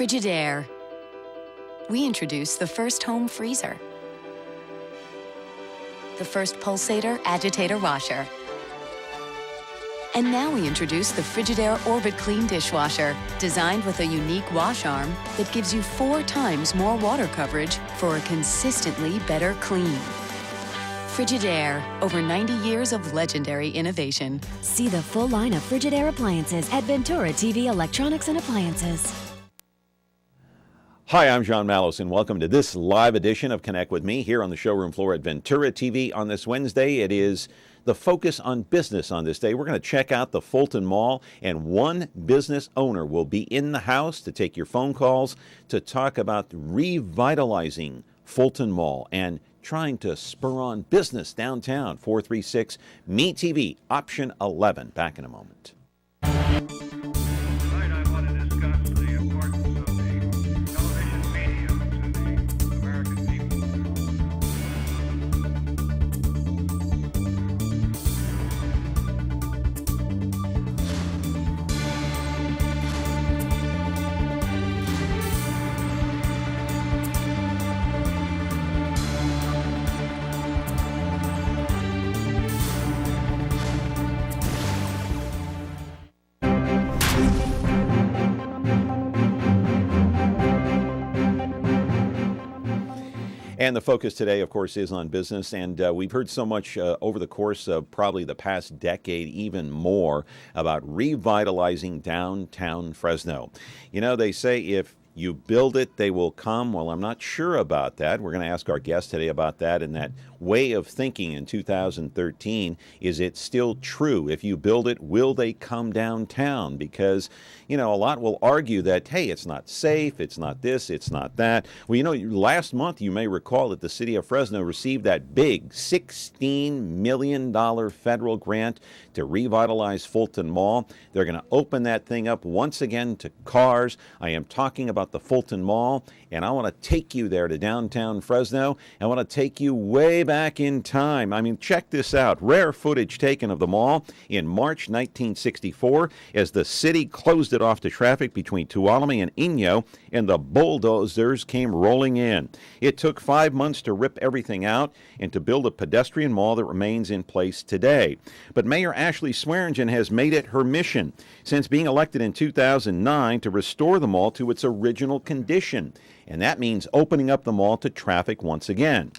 Frigidaire. We introduced the first home freezer, the first pulsator agitator washer, and now we introduce the Frigidaire Orbit Clean dishwasher, designed with a unique wash arm that gives you 4 times more water coverage for a consistently better clean. Frigidaire, over 90 years of legendary innovation. See the full line of Frigidaire appliances at Ventura TV Electronics and Appliances. Hi, I'm John Mallos, and welcome to this live edition of Connect With Me here on the showroom floor at Ventura TV on this Wednesday. It is the focus on business on this day. We're going to check out the Fulton Mall, and one business owner will be in the house to take your phone calls to talk about revitalizing Fulton Mall and trying to spur on business downtown. 436 MeTV, option 11. Back in a moment. And the focus today, of course, is on business, and we've heard so much over the course of probably the past decade, even more, about revitalizing downtown Fresno. You know, they say if you build it, they will come. Well, I'm not sure about that. We're going to ask our guest today about that, and that way of thinking in 2013. Is it still true? If you build it, will they come downtown? Because, you know, a lot will argue that, hey, it's not safe, it's not this, it's not that. Well, you know, last month you may recall that the city of Fresno received that big $16 million federal grant to revitalize Fulton Mall. They're going to open that thing up once again to cars. I am talking about the Fulton Mall, and I want to take you there to downtown Fresno. I want to take you way back in time. I mean, check this out. Rare footage taken of the mall in March 1964 as the city closed it off to traffic between Tuolumne and Inyo, and the bulldozers came rolling in. It took 5 months to rip everything out and to build a pedestrian mall that remains in place today. But Mayor Ashley Swearingen has made it her mission since being elected in 2009 to restore the mall to its original condition. And that means opening up the mall to traffic once again.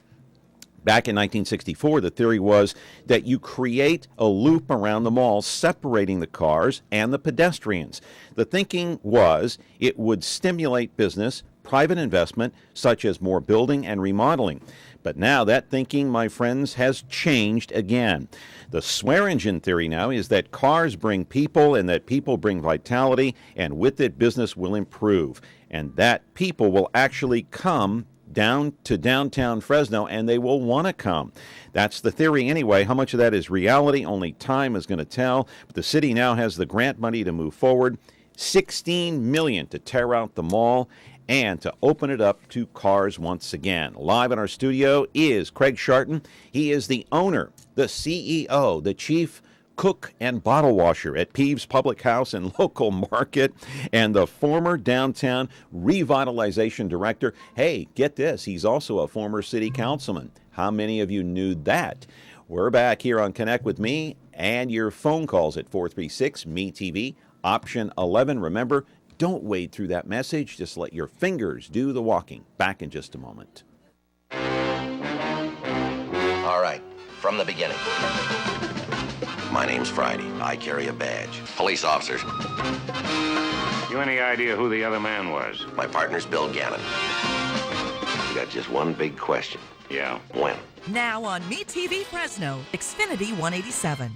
Back in 1964, the theory was that you create a loop around the mall separating the cars and the pedestrians. The thinking was it would stimulate business, private investment, such as more building and remodeling. But now that thinking, my friends, has changed again. The Swearingen theory now is that cars bring people and that people bring vitality, and with it, business will improve. And that people will actually come down to downtown Fresno, and they will want to come. That's the theory anyway. How much of that is reality? Only time is going to tell. But the city now has the grant money to move forward. $16 million to tear out the mall and to open it up to cars once again. Live in our studio is Craig Scharton. He is the owner, the CEO, the chief cook and bottle washer at Peeves Public House and Local Market, and the former downtown revitalization director. Hey, get this, he's also a former city councilman. How many of you knew that? We're back here on Connect With Me, and your phone calls at 436 MeTV, option 11. Remember, don't wade through that message. Just let your fingers do the walking. Back in just a moment. All right, from the beginning. My name's Friday. I carry a badge. Police officers. You any idea who the other man was? My partner's Bill Gannon. We got just one big question. Yeah? When? Now on MeTV Fresno, Xfinity 187.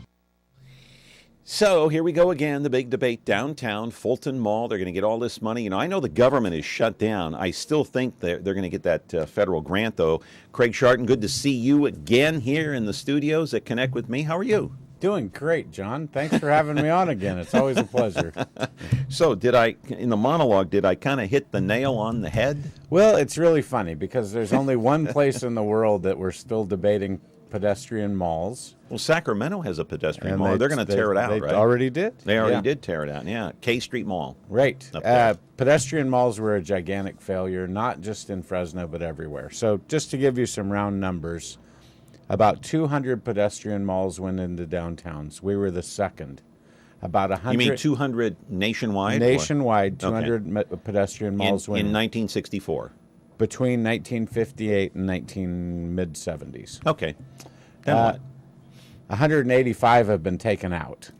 So here we go again, the big debate downtown, Fulton Mall. They're going to get all this money. You know, I know the government is shut down. I still think they're going to get that federal grant, though. Craig Scharton, good to see you again here in the studios at Connect With Me. How are you? Doing great, John. Thanks for having me on again. It's always a pleasure. So in the monologue, did I kind of hit the nail on the head? Well, it's really funny because there's only one place in the world that we're still debating pedestrian malls. Well, Sacramento has a pedestrian And mall. They're going to tear it out, they right? already did. They already Yeah. did tear it out, yeah. K Street Mall. Right. Up there. Pedestrian malls were a gigantic failure, not just in Fresno, but everywhere. So just to give you some round numbers, about 200 pedestrian malls went into downtowns. We were the second. About 100. You mean 200 nationwide? Nationwide, 200 pedestrian malls went in 1964. between 1958 and mid-70s. Okay. Then what? 185 have been taken out.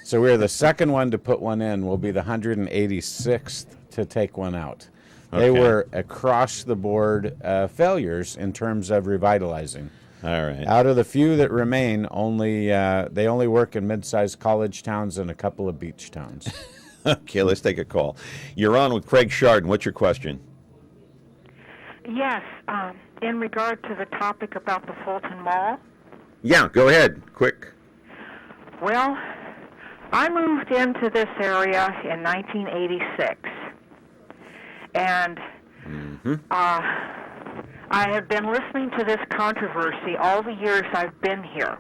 So we're the second one to put one in. We'll be the 186th to take one out. They Okay. were across-the-board failures in terms of revitalizing. All right. Out of the few that remain, they only work in mid-sized college towns and a couple of beach towns. Okay, let's take a call. You're on with Craig Scharton. What's your question? Yes, in regard to the topic about the Fulton Mall. Yeah, go ahead. Quick. Well, I moved into this area in 1986, and I have been listening to this controversy all the years I've been here.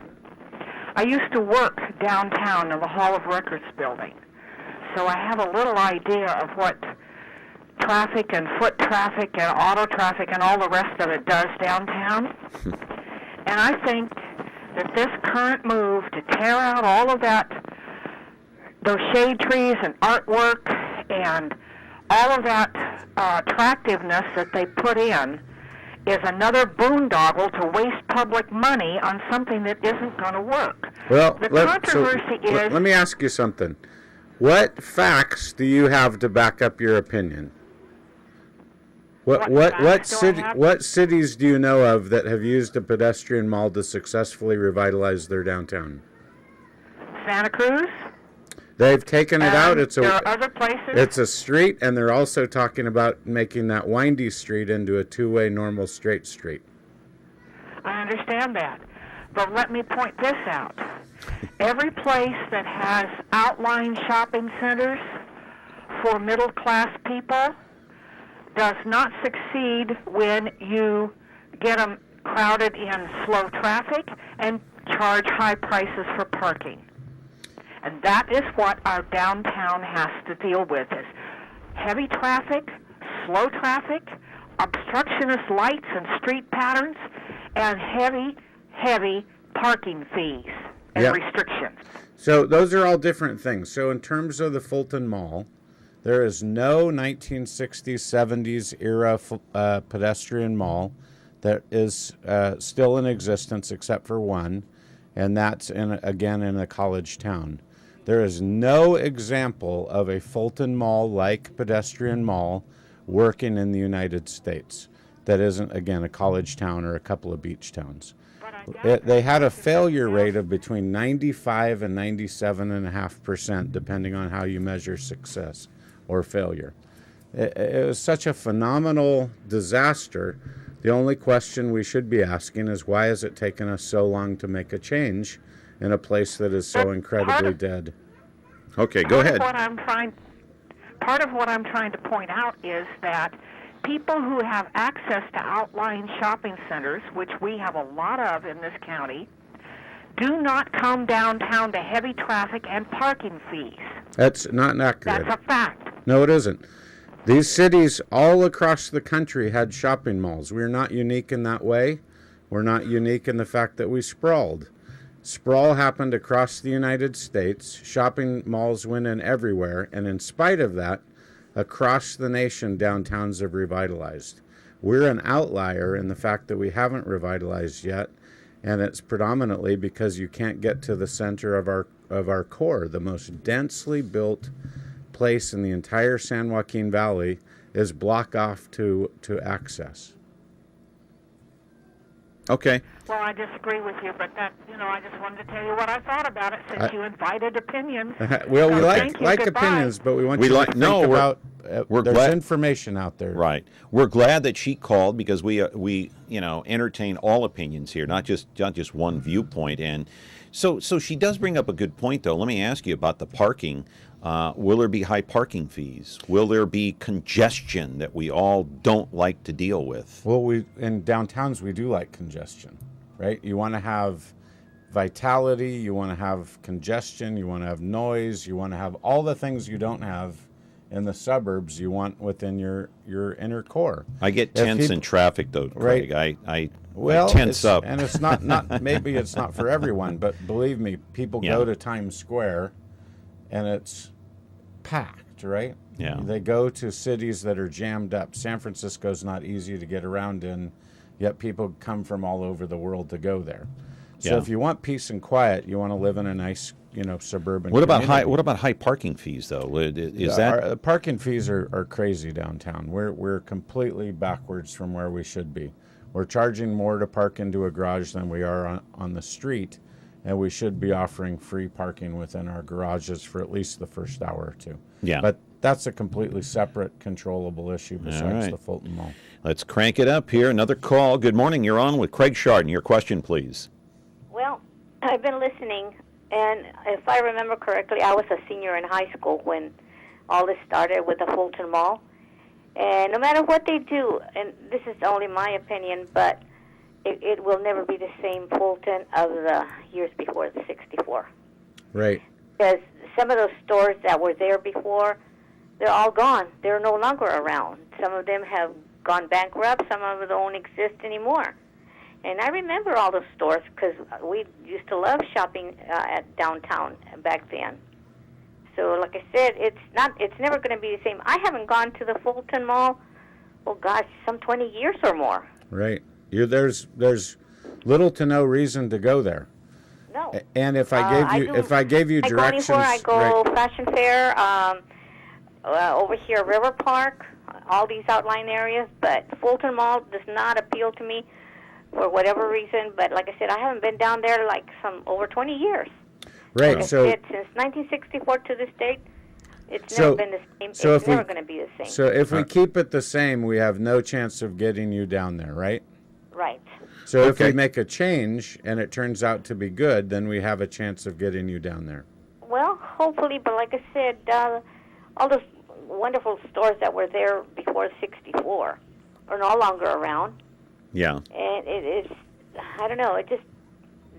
I used to work downtown in the Hall of Records building, so I have a little idea of what traffic and foot traffic and auto traffic and all the rest of it does downtown. And I think that this current move to tear out all of that, those shade trees and artwork and all of that attractiveness that they put in is another boondoggle to waste public money on something that isn't going to work. Well, the controversy is... let me ask you something. What facts do you have to back up your opinion? What cities do you know of that have used a pedestrian mall to successfully revitalize their downtown? Santa Cruz. They've taken it out. There are other places. It's a street, and they're also talking about making that windy street into a two-way normal straight street. I understand that. But let me point this out. Every place that has outlying shopping centers for middle-class people does not succeed when you get them crowded in slow traffic and charge high prices for parking. And that is what our downtown has to deal with, is heavy traffic, slow traffic, obstructionist lights and street patterns, and heavy parking fees and restrictions. So those are all different things. So in terms of the Fulton Mall, there is no 1960s, 70s era pedestrian mall that is still in existence except for one, and that's again in a college town. There is no example of a Fulton Mall-like pedestrian mall working in the United States that isn't, again, a college town or a couple of beach towns. They had a failure rate of between 95 and 97.5%, depending on how you measure success or failure. It was such a phenomenal disaster. The only question we should be asking is, why has it taken us so long to make a change in a place that is so incredibly dead? Okay, go ahead. Part of what I'm trying to point out is that people who have access to outlying shopping centers, which we have a lot of in this county, do not come downtown to heavy traffic and parking fees. That's not accurate. That's a fact. No, it isn't. These cities all across the country had shopping malls. We're not unique in that way. We're not unique in the fact that we sprawled. Sprawl happened across the United States. Shopping malls went in everywhere. And in spite of that, across the nation, downtowns have revitalized. We're an outlier in the fact that we haven't revitalized yet. And it's predominantly because you can't get to the center of our core. The most densely built place in the entire San Joaquin Valley is blocked off to access. Okay. Well, I disagree with you, but I just wanted to tell you what I thought about it since you invited opinions. Well, we So like opinions, but we want you to think about we're there's glad, information out there. Right. We're glad that she called because we entertain all opinions here, not just one viewpoint. And so she does bring up a good point, though. Let me ask you about the parking. Will there be high parking fees? Will there be congestion that we all don't like to deal with? Well, in downtowns we do like congestion. right? You want to have vitality, you want to have congestion, you want to have noise, you want to have all the things you don't have in the suburbs you want within your inner core. I get tense in traffic, though, Craig. Right. I Well, tense up. And it's not maybe it's not for everyone, but believe me, people go to Times Square and it's packed, right? Yeah. They go to cities that are jammed up. San Francisco's not easy to get around in, yet people come from all over the world to go there. So if you want peace and quiet, you want to live in a nice, suburban community. What about high parking fees, though? Is that parking fees are crazy downtown. We're completely backwards from where we should be. We're charging more to park into a garage than we are on the street, and we should be offering free parking within our garages for at least the first hour or two. Yeah. But that's a completely separate, controllable issue besides the Fulton Mall. Let's crank it up here. Another call. Good morning. You're on with Craig Scharton. Your question, please. Well, I've been listening, and if I remember correctly, I was a senior in high school when all this started with the Fulton Mall. And no matter what they do, and this is only my opinion, but it will never be the same Fulton of the years before the 64. Right. Because some of those stores that were there before, they're all gone. They're no longer around. Some of them have gone bankrupt. Some of them don't exist anymore. And I remember all those stores because we used to love shopping at downtown back then. So, like I said, it's never going to be the same. I haven't gone to the Fulton Mall, some 20 years or more. Right. There's little to no reason to go there. No. And if I gave you directions, I go Fashion Fair, over here River Park, all these outlying areas. But Fulton Mall does not appeal to me for whatever reason. But like I said, I haven't been down there over 20 years. Right. Since 1964 to this date, it's never been the same. It's never going to be the same. So if we keep it the same, we have no chance of getting you down there, right? Right. So if we make a change and it turns out to be good, then we have a chance of getting you down there. Well, hopefully, but like I said, all those wonderful stores that were there before 64 are no longer around. Yeah. And it is, I don't know,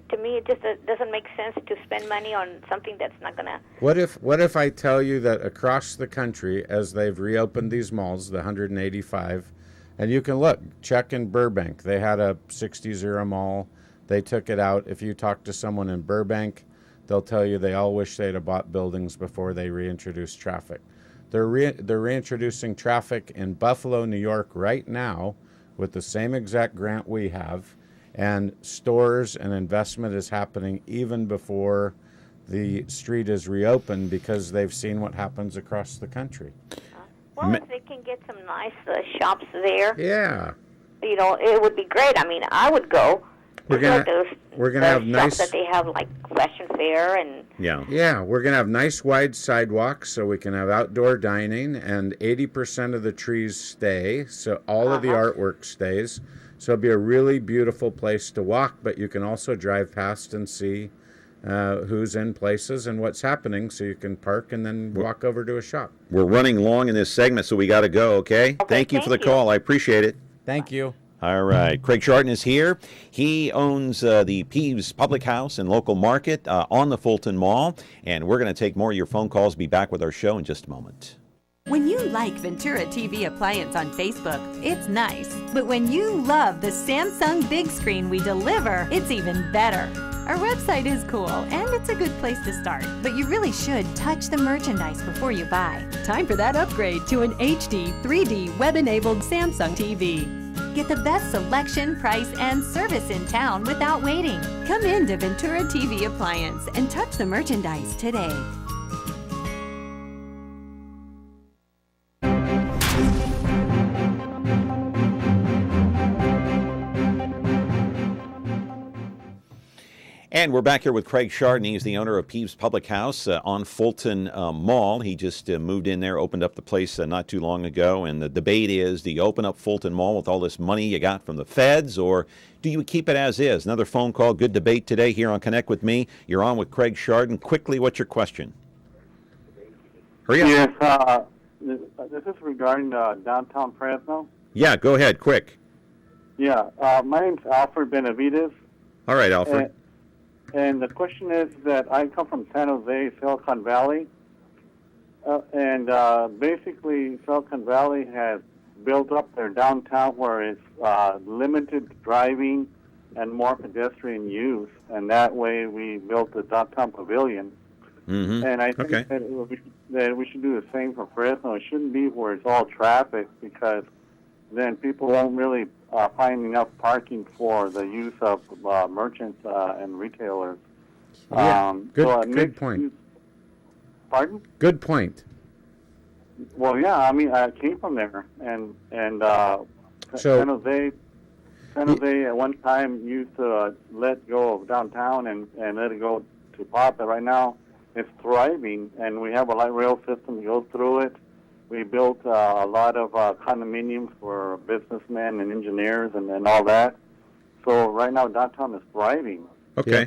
to me, it just doesn't make sense to spend money on something that's not going to... What if I tell you that across the country, as they've reopened these malls, the 185, and you can check in Burbank. They had a 60s-era mall. They took it out. If you talk to someone in Burbank, they'll tell you they all wish they'd have bought buildings before they reintroduced traffic. They're reintroducing traffic in Buffalo, New York right now with the same exact grant we have. And stores and investment is happening even before the street is reopened because they've seen what happens across the country. Well, if they can get some nice shops there, it would be great. I mean, I would go. We're gonna have nice that they have like Fashion Fair and we're gonna have nice wide sidewalks so we can have outdoor dining, and 80% of the trees stay, so all of the artwork stays. So it'll be a really beautiful place to walk, but you can also drive past and see who's in places and what's happening, so you can park and then walk over to a shop. We're running long in this segment, so we got to go, okay? Thank you for the call. I appreciate it. Thank you. All right. Craig Scharton is here. He owns the Peeves Public House and local market on the Fulton Mall, and we're going to take more of your phone calls. Be back with our show in just a moment. When you like Ventura TV Appliance on Facebook, it's nice. But when you love the Samsung big screen we deliver, it's even better. Our website is cool, and it's a good place to start. But you really should touch the merchandise before you buy. Time for that upgrade to an HD 3D web-enabled Samsung TV. Get the best selection, price, and service in town without waiting. Come in to Ventura TV Appliance and touch the merchandise today. And we're back here with Craig Scharton. He's the owner of Peeves Public House on Fulton Mall. He just moved in there, opened up the place not too long ago. And the debate is, do you open up Fulton Mall with all this money you got from the feds, or do you keep it as is? Another phone call. Good debate today here on Connect with Me. You're on with Craig Scharton. Quickly, what's your question? Hurry up. Yes, this is regarding downtown Fresno. Yeah, go ahead, quick. Yeah, my name's Alfred Benavides. All right, Alfred. And the question is that I come from San Jose, Silicon Valley, and basically Silicon Valley has built up their downtown where it's limited driving and more pedestrian use, and that way we built the downtown pavilion. Mm-hmm. And I think that we should do the same for Fresno. It shouldn't be where it's all traffic, because then people won't really find enough parking for the use of merchants and retailers. Yeah, good point. Pardon? Good point. Well, yeah, I mean, I came from there, and San Jose at one time used to let go of downtown and let it go to pop, but right now it's thriving, and we have a light rail system that goes through it. We built a lot of condominiums for businessmen and engineers and all that. So right now downtown is thriving. Okay. Yeah.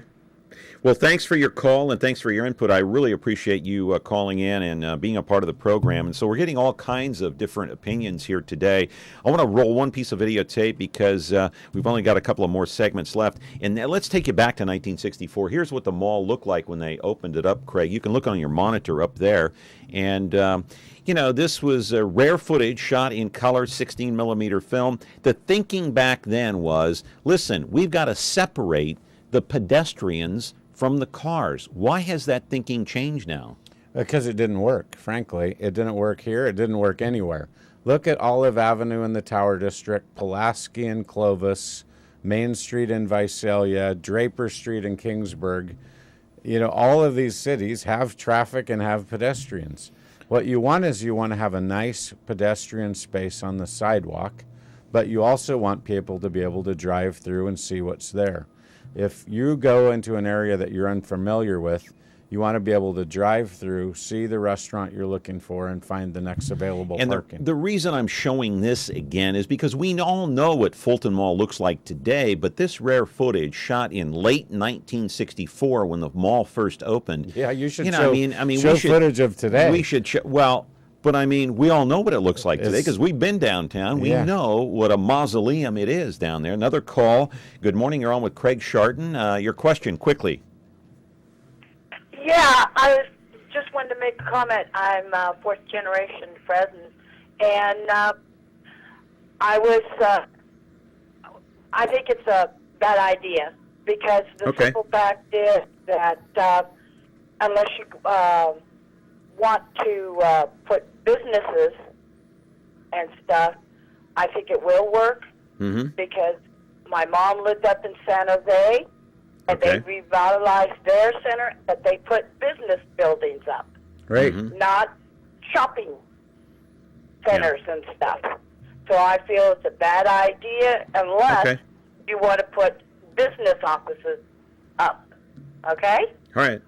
Well, thanks for your call and thanks for your input. I really appreciate you calling in and being a part of the program. And so we're getting all kinds of different opinions here today. I want to roll one piece of videotape because we've only got a couple of more segments left. And let's take you back to 1964. Here's what the mall looked like when they opened it up, Craig. You can look on your monitor up there. And you know, this was rare footage shot in color, 16 millimeter film. The thinking back then was, listen, we've got to separate the pedestrians from the cars. Why has that thinking changed now? Because it didn't work, frankly. It didn't work here. It didn't work anywhere. Look at Olive Avenue in the Tower District, Pulaski in Clovis, Main Street in Visalia, Draper Street in Kingsburg. You know, all of these cities have traffic and have pedestrians. What you want is you want to have a nice pedestrian space on the sidewalk, but you also want people to be able to drive through and see what's there. If you go into an area that you're unfamiliar with, you want to be able to drive through, see the restaurant you're looking for, and find the next available parking. And the reason I'm showing this again is because we all know what Fulton Mall looks like today, but this rare footage shot in late 1964 when the mall first opened. Yeah, you should show footage of today. We should but I mean, we all know what it looks like today because we've been downtown. We know what a mausoleum it is down there. Another call. Good morning. You're on with Craig Scharton. Your question, quickly. Yeah, I just wanted to make a comment. I'm fourth generation Fresno, and I think it's a bad idea because the simple fact is that unless you want to put businesses and stuff, I think it will work because my mom lived up in San Jose. And they revitalized their center, but they put business buildings up. Right. Not shopping centers and stuff. So I feel it's a bad idea unless you want to put business offices up. Okay? All right.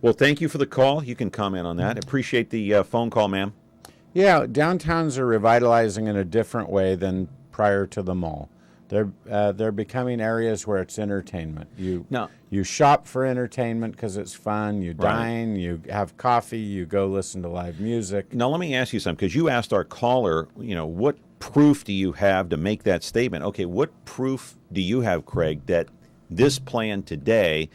Well, thank you for the call. You can comment on that. Appreciate the phone call, ma'am. Yeah, downtowns are revitalizing in a different way than prior to the mall. They're becoming areas where it's entertainment. You shop for entertainment because it's fun. You dine, you have coffee, you go listen to live music. Now let me ask you something, because you asked our caller, you know, what proof do you have to make that statement? Okay, what proof do you have, Craig, that this plan today,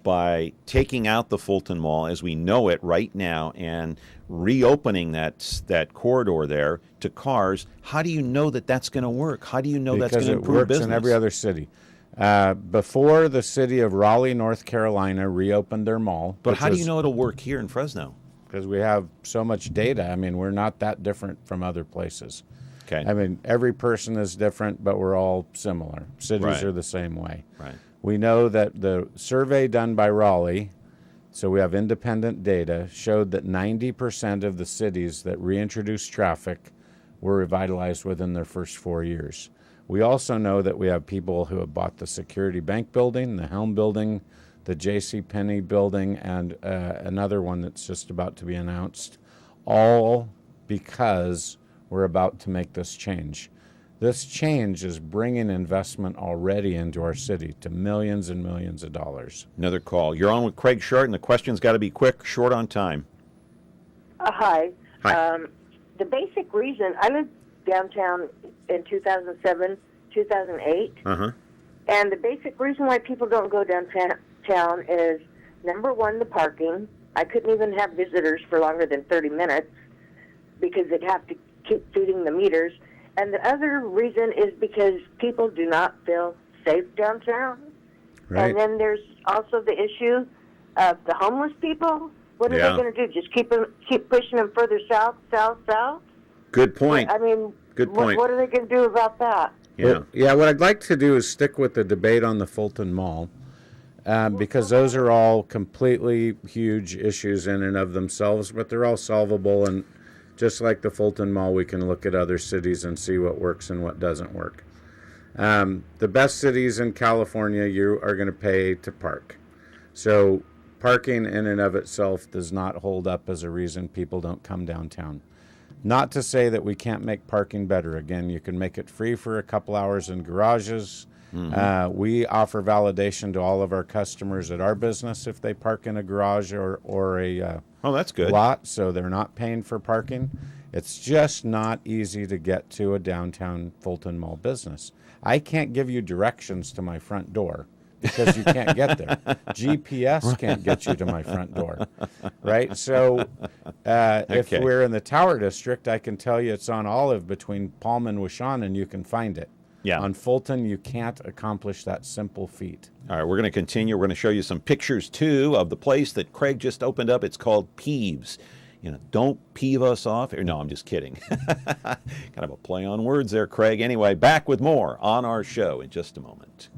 by taking out the Fulton Mall as we know it right now and reopening that corridor there to cars, how do you know that that's going to work? How do you know that's going to improve business? Because it works in every other city. Before the city of Raleigh, North Carolina reopened their mall. But how do you know it'll work here in Fresno? Because we have so much data. I mean, we're not that different from other places. Okay. I mean, every person is different, but we're all similar. Cities are the same way. Right. We know that the survey done by Raleigh, so we have independent data, showed that 90% of the cities that reintroduced traffic were revitalized within their first 4 years. We also know that we have people who have bought the Security Bank building, the Helm building, the JCPenney building, and another one that's just about to be announced, all because we're about to make this change. This change is bringing investment already into our city to millions and millions of dollars. Another call. You're on with Craig Scharton. The question's got to be quick, short on time. Hi. Hi. The basic reason, I lived downtown in 2007, 2008, And the basic reason why people don't go downtown is, number one, the parking. I couldn't even have visitors for longer than 30 minutes because they'd have to keep feeding the meters. And the other reason is because people do not feel safe downtown. Right. And then there's also the issue of the homeless people. What are they going to do? Just keep pushing them further south? Good point. I mean, good point. What are they going to do about that? Yeah. What I'd like to do is stick with the debate on the Fulton Mall, because those are all completely huge issues in and of themselves, but they're all solvable. And just like the Fulton Mall, we can look at other cities and see what works and what doesn't work. The best cities in California, you are going to pay to park. So parking in and of itself does not hold up as a reason people don't come downtown. Not to say that we can't make parking better. Again, you can make it free for a couple hours in garages. Mm-hmm. We offer validation to all of our customers at our business if they park in a garage or a that's good. lot, so they're not paying for parking. It's just not easy to get to a downtown Fulton Mall business. I can't give you directions to my front door because you can't get there. GPS can't get you to my front door, right? So if we're in the Tower District, I can tell you it's on Olive between Palm and Washawn, and you can find it. Yeah. On Fulton, you can't accomplish that simple feat. All right, we're going to continue. We're going to show you some pictures, too, of the place that Craig just opened up. It's called Peeves. Don't peeve us off. No, I'm just kidding. Kind of a play on words there, Craig. Anyway, back with more on our show in just a moment.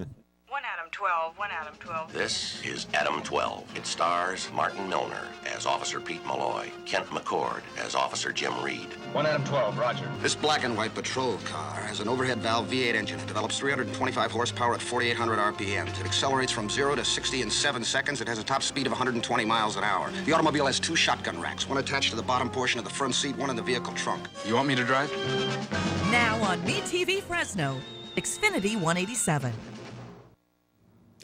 1 Adam 12. This is Adam 12. It stars Martin Milner as Officer Pete Malloy, Kent McCord as Officer Jim Reed. 1 Adam 12, roger. This black and white patrol car has an overhead valve V8 engine. It develops 325 horsepower at 4,800 RPMs. It accelerates from 0 to 60 in 7 seconds. It has a top speed of 120 miles an hour. The automobile has 2 shotgun racks, one attached to the bottom portion of the front seat, one in the vehicle trunk. You want me to drive? Now on MeTV Fresno, Xfinity 187.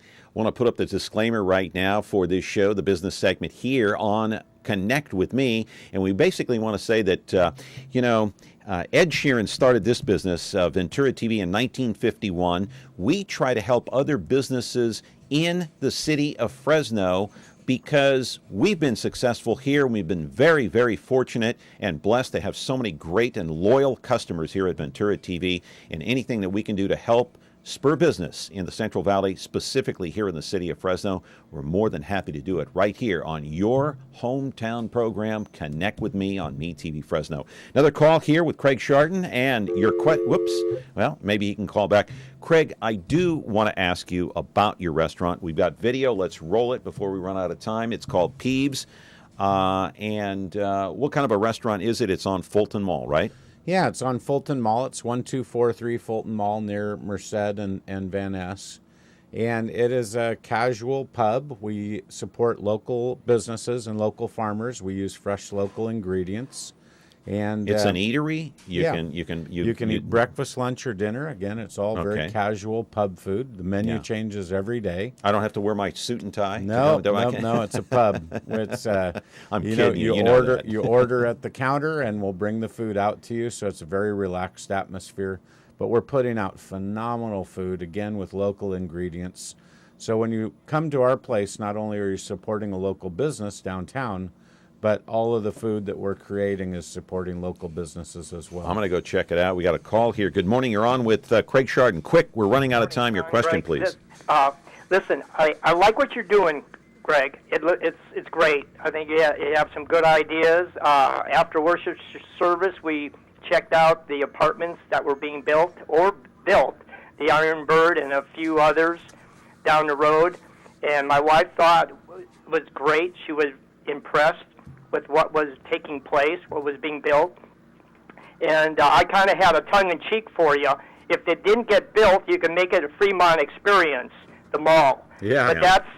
I want to put up the disclaimer right now for this show, the business segment here on Connect with Me. And we basically want to say that, Ed Sheeran started this business, Ventura TV, in 1951. We try to help other businesses in the city of Fresno because we've been successful here. We've been very, very fortunate and blessed to have so many great and loyal customers here at Ventura TV, and anything that we can do to help spur business in the Central Valley, specifically here in the city of Fresno, we're more than happy to do it right here on your hometown program, Connect with Me on MeTV Fresno. Another call here with Craig Scharton, and your maybe he can call back. Craig, I do want to ask you about your restaurant. We've got video. Let's roll it before we run out of time. It's called Peeves. And what kind of a restaurant is it? It's on Fulton Mall, right? Yeah, it's on Fulton Mall. It's 1243 Fulton Mall near Merced and Van Ness. And it is a casual pub. We support local businesses and local farmers. We use fresh local ingredients. And it's an eatery. You can eat breakfast, lunch, or dinner. Again, it's all very casual pub food. The menu changes every day. I don't have to wear my suit and tie. No, it's a pub. It's I'm kidding you. You order at the counter, and we'll bring the food out to you. So it's a very relaxed atmosphere. But we're putting out phenomenal food, again, with local ingredients. So when you come to our place, not only are you supporting a local business downtown, but all of the food that we're creating is supporting local businesses as well. I'm going to go check it out. We got a call here. Good morning. You're on with Craig Scharton. Quick, we're running out of time. Your question, please. Listen, I like what you're doing, Greg. It's great. I think you have some good ideas. After worship service, we checked out the apartments that were being built, the Iron Bird and a few others down the road. And my wife thought it was great. She was impressed with what was taking place, what was being built. And I kind of had a tongue-in-cheek for you. If they didn't get built, you can make it a Fremont experience, the mall. Yeah. But that's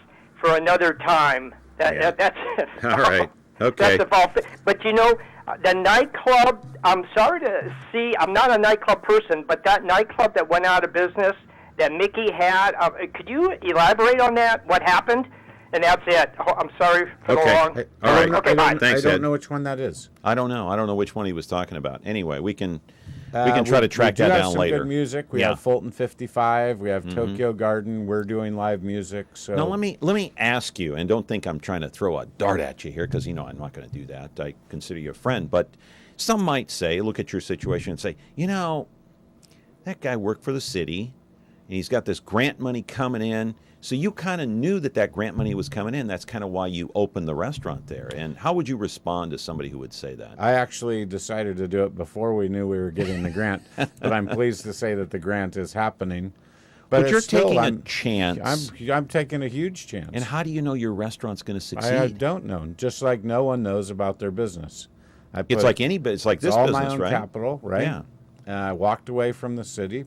for another time. That's it. All right. Okay. That's all. But the nightclub, I'm sorry to see, I'm not a nightclub person, but that nightclub that went out of business that Mickey had, could you elaborate on that? What happened? And that's it. I'm sorry for the long. All right. Okay, bye. Thanks, I don't know which one that is. I don't know. I don't know which one he was talking about. Anyway, we can We can try to track that down later. We have some good music. We have Fulton 55. We have Tokyo Garden. We're doing live music. So now let me ask you, and don't think I'm trying to throw a dart at you here, because I'm not going to do that. I consider you a friend. But some might say, look at your situation and say, that guy worked for the city, and he's got this grant money coming in. So you kind of knew that grant money was coming in. That's kind of why you opened the restaurant there. And how would you respond to somebody who would say that? I actually decided to do it before we knew we were getting the grant. But I'm pleased to say that the grant is happening. But you're taking a chance. I'm taking a huge chance. And how do you know your restaurant's going to succeed? I don't know. Just like no one knows about their business. It's like any business. It's like this business, right? All my own capital, right? Yeah. I walked away from the city.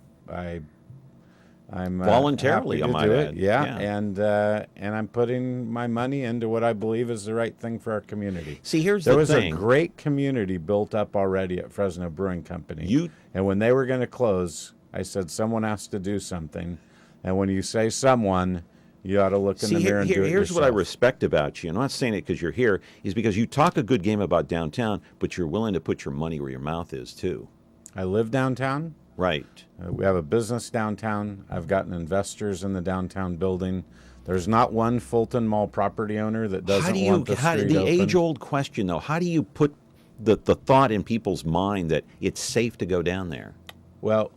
I'm voluntarily, happy to I do might it. Yeah. And I'm putting my money into what I believe is the right thing for our community. See, here's there the was thing. A great community built up already at Fresno Brewing Company. And when they were going to close, I said someone has to do something. And when you say someone, you ought to look in the mirror and do it here's yourself. what I respect about you. I'm not saying it because you're here. Is because you talk a good game about downtown, but you're willing to put your money where your mouth is too. I live downtown. Right. We have a business downtown. I've gotten investors in the downtown building. There's not one Fulton Mall property owner that doesn't want the street open. The age-old question, though, how do you put the thought in people's mind that it's safe to go down there? Well,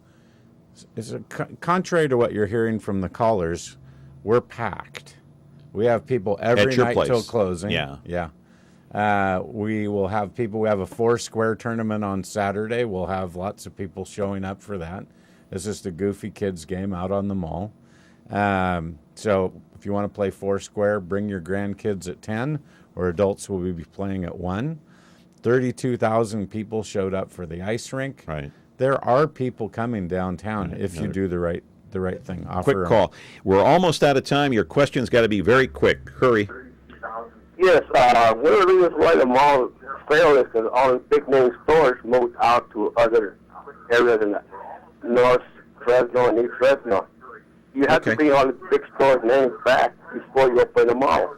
contrary to what you're hearing from the callers, we're packed. We have people every night till closing. Yeah. Yeah. We will have people. We have a 4-square tournament on Saturday. We'll have lots of people showing up for that. It's just a goofy kids game out on the mall. So if you want to play 4-square, bring your grandkids at 10, or adults will be playing at 1. 32,000 people showed up for the ice rink. Right. There are people coming downtown if you do the right thing. Quick call. We're almost out of time. Your question's got to be very quick. Hurry. Yes, one of the reasons why the mall failed is because all the big name stores moved out to other areas in North Fresno and East Fresno. You have to bring all the big stores' names back before you open the mall.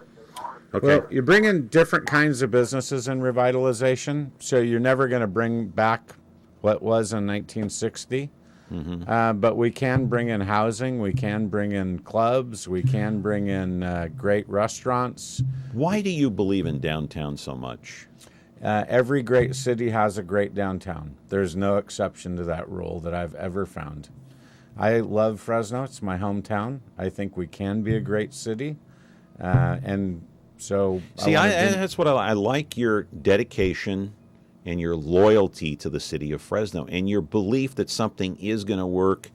Okay. Well, you bring in different kinds of businesses in revitalization, so you're never going to bring back what was in 1960. Mm-hmm. But we can bring in housing, we can bring in clubs, we can bring in great restaurants. Why do you believe in downtown so much? Every great city has a great downtown. There's no exception to that rule that I've ever found. I love Fresno. It's my hometown. I think we can be a great city. And so... that's what I like, your dedication and your loyalty to the city of Fresno, and your belief that something is going to work,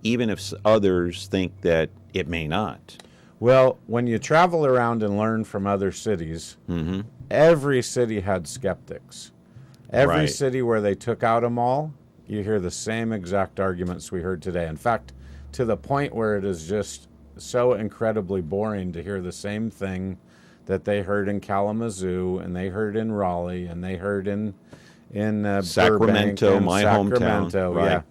even if others think that it may not. Well, when you travel around and learn from other cities, every city had skeptics. Every city where they took out a mall, you hear the same exact arguments we heard today. In fact, to the point where it is just so incredibly boring to hear the same thing that they heard in Kalamazoo, and they heard in Raleigh, and they heard in Sacramento, Burbank, my hometown. Right. Yeah.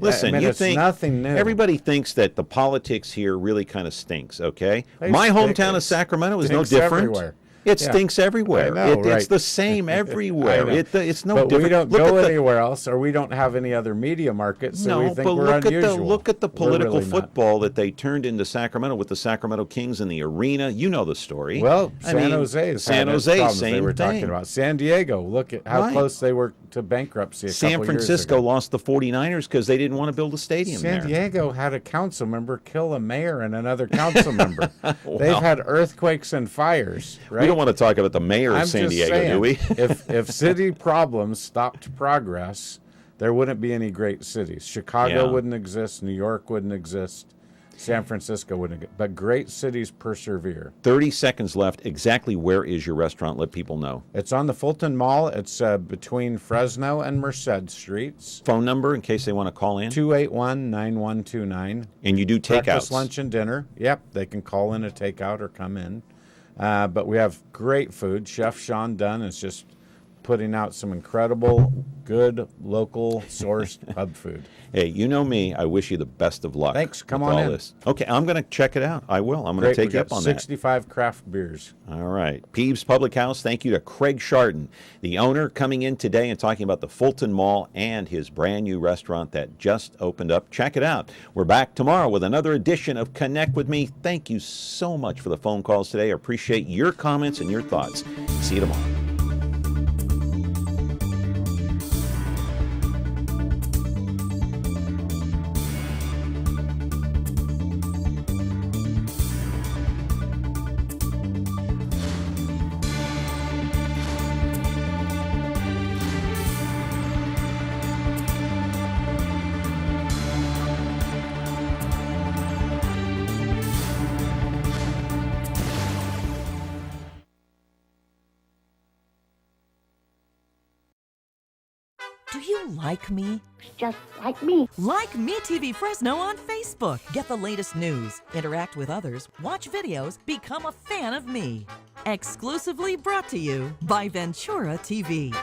Listen, you think nothing new. Everybody thinks that the politics here really kind of stinks. Okay, my hometown of Sacramento is no different. Everywhere. It stinks everywhere. I know, It's the same everywhere. It's no different. We don't go anywhere else, or we don't have any other media markets, so we think we're unusual. Look at the political football that they turned into Sacramento with the Sacramento Kings in the arena. You know the story. Well, San Jose, same they were talking about. San Diego, look at how close they were to bankruptcy a couple San Francisco years ago. lost the 49ers because they didn't want to build a stadium there. San Diego had a council member kill a mayor and another council member. They've had earthquakes and fires, right? We don't want to talk about the mayor of San Diego, do we? if city problems stopped progress, there wouldn't be any great cities. Chicago wouldn't exist. New York wouldn't exist. San Francisco wouldn't exist. But great cities persevere. 30 seconds left. Exactly where is your restaurant? Let people know. It's on the Fulton Mall. It's between Fresno and Merced Streets. Phone number in case they want to call in? 281-9129. And you do takeouts? Breakfast, lunch, and dinner. Yep, they can call in a takeout or come in. But we have great food. Chef Sean Dunn is just putting out some incredible, good, local sourced pub food. Hey, you know me. I wish you the best of luck. Thanks. Come with on all in. This. Okay, I'm going to check it out. I will. I'm going to take you up on 65 craft beers. that. All right. Peeves Public House, thank you to Craig Scharton, the owner, coming in today and talking about the Fulton Mall and his brand new restaurant that just opened up. Check it out. We're back tomorrow with another edition of Connect with Me. Thank you so much for the phone calls today. I appreciate your comments and your thoughts. See you tomorrow. Do you like me? Just like me. Like MeTV Fresno on Facebook. Get the latest news, interact with others, watch videos, become a fan of me. Exclusively brought to you by Ventura TV.